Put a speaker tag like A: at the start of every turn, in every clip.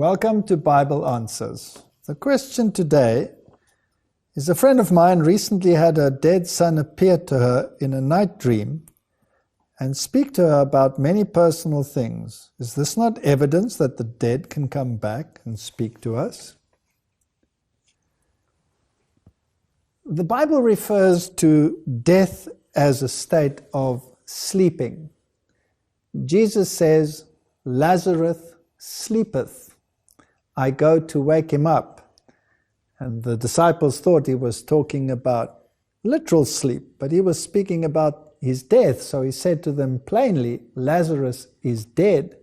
A: Welcome to Bible Answers. The question today is: a friend of mine recently had her dead son appear to her in a night dream and speak to her about many personal things. Is this not evidence that the dead can come back and speak to us? The Bible refers to death as a state of sleeping. Jesus says, "Lazarus sleepeth. I go to wake him up." And the disciples thought he was talking about literal sleep, but he was speaking about his death. So he said to them plainly, "Lazarus is dead."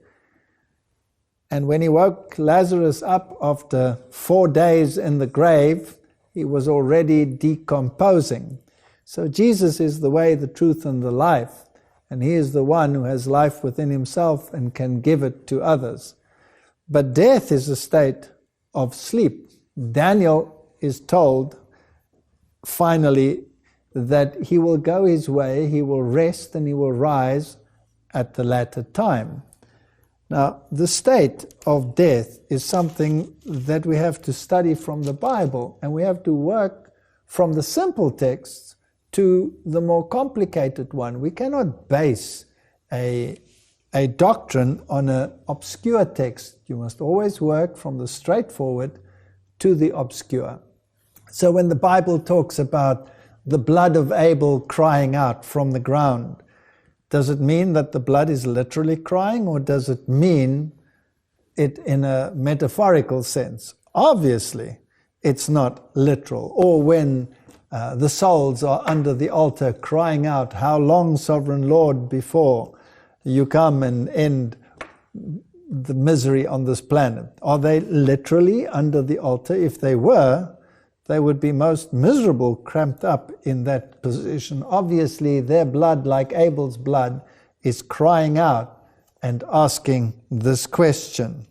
A: And when he woke Lazarus up after 4 days in the grave, he was already decomposing. So Jesus is the way, the truth, and the life. And he is the one who has life within himself and can give it to others. But death is a state of sleep. Daniel is told, finally, that he will go his way, he will rest, and he will rise at the latter time. Now, the state of death is something that we have to study from the Bible, and we have to work from the simple texts to the more complicated one. We cannot base a doctrine on an obscure text. You must always work from the straightforward to the obscure. So when the Bible talks about the blood of Abel crying out from the ground, does it mean that the blood is literally crying, or does it mean it in a metaphorical sense? Obviously, it's not literal. Or when the souls are under the altar crying out, "How long, sovereign Lord, before you come and end the misery on this planet?" Are they literally under the altar? If they were, they would be most miserable, cramped up in that position. Obviously, their blood, like Abel's blood, is crying out and asking this question.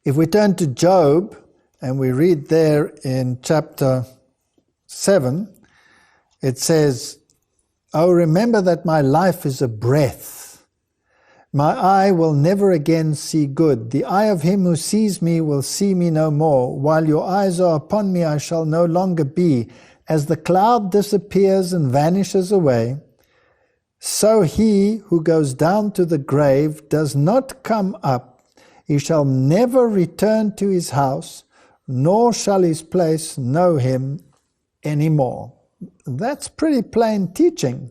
A: If we turn to Job, and we read there in chapter 7, it says, "Oh, remember that my life is a breath. My eye will never again see good. The eye of him who sees me will see me no more. While your eyes are upon me, I shall no longer be. As the cloud disappears and vanishes away, so he who goes down to the grave does not come up. He shall never return to his house, nor shall his place know him anymore." That's pretty plain teaching.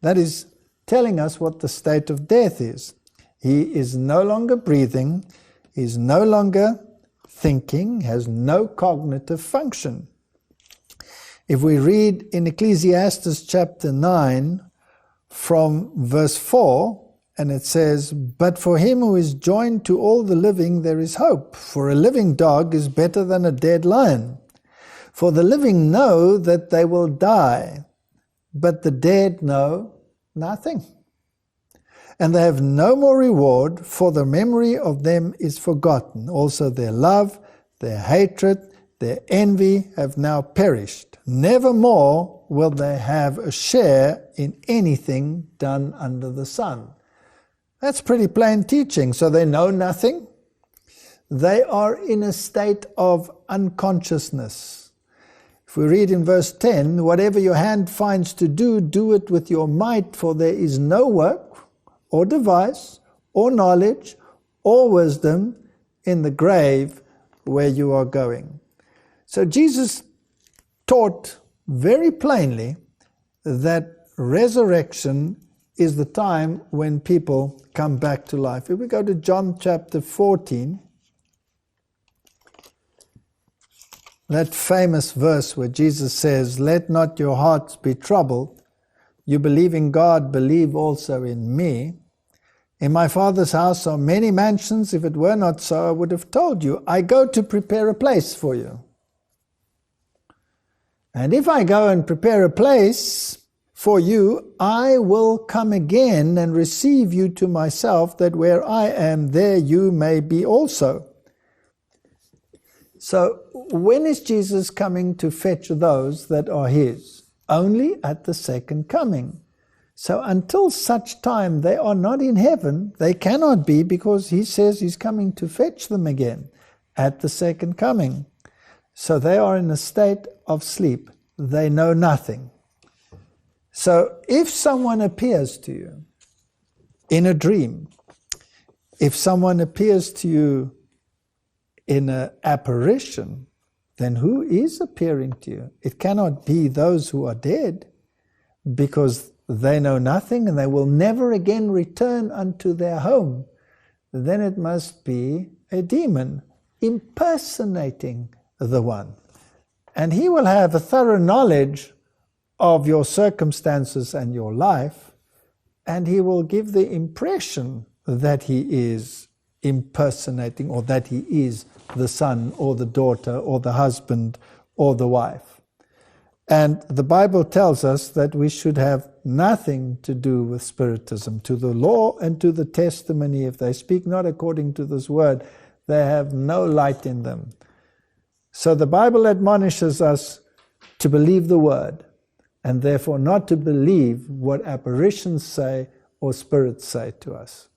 A: That is telling us what the state of death is. He is no longer breathing, he's no longer thinking, has no cognitive function. If we read in Ecclesiastes chapter 9 from verse 4, and it says, "But for him who is joined to all the living there is hope, for a living dog is better than a dead lion. For the living know that they will die, but the dead know nothing. And they have no more reward, for the memory of them is forgotten. Also their love, their hatred, their envy have now perished. Nevermore will they have a share in anything done under the sun." That's pretty plain teaching. So they know nothing. They are in a state of unconsciousness. If we read in verse 10, "Whatever your hand finds to do, do it with your might, for there is no work or device or knowledge or wisdom in the grave where you are going." So Jesus taught very plainly that resurrection is the time when people come back to life. If we go to John chapter 14, that famous verse where Jesus says, "Let not your hearts be troubled. You believe in God, believe also in me. In my Father's house are many mansions. If it were not so, I would have told you. I go to prepare a place for you. And if I go and prepare a place for you, I will come again and receive you to myself, that where I am, there you may be also." So when is Jesus coming to fetch those that are his? Only at the second coming. So until such time they are not in heaven, they cannot be, because he says he's coming to fetch them again at the second coming. So they are in a state of sleep. They know nothing. So if someone appears to you in a dream, if someone appears to you in an apparition, then who is appearing to you? It cannot be those who are dead, because they know nothing and they will never again return unto their home. Then it must be a demon impersonating the one. And he will have a thorough knowledge of your circumstances and your life, and he will give the impression that he is impersonating, or that he is the son or the daughter or the husband or the wife. And the Bible tells us that we should have nothing to do with spiritism. To the law and to the testimony, if they speak not according to this word, they have no light in them. So the Bible admonishes us to believe the word, and therefore not to believe what apparitions say or spirits say to us.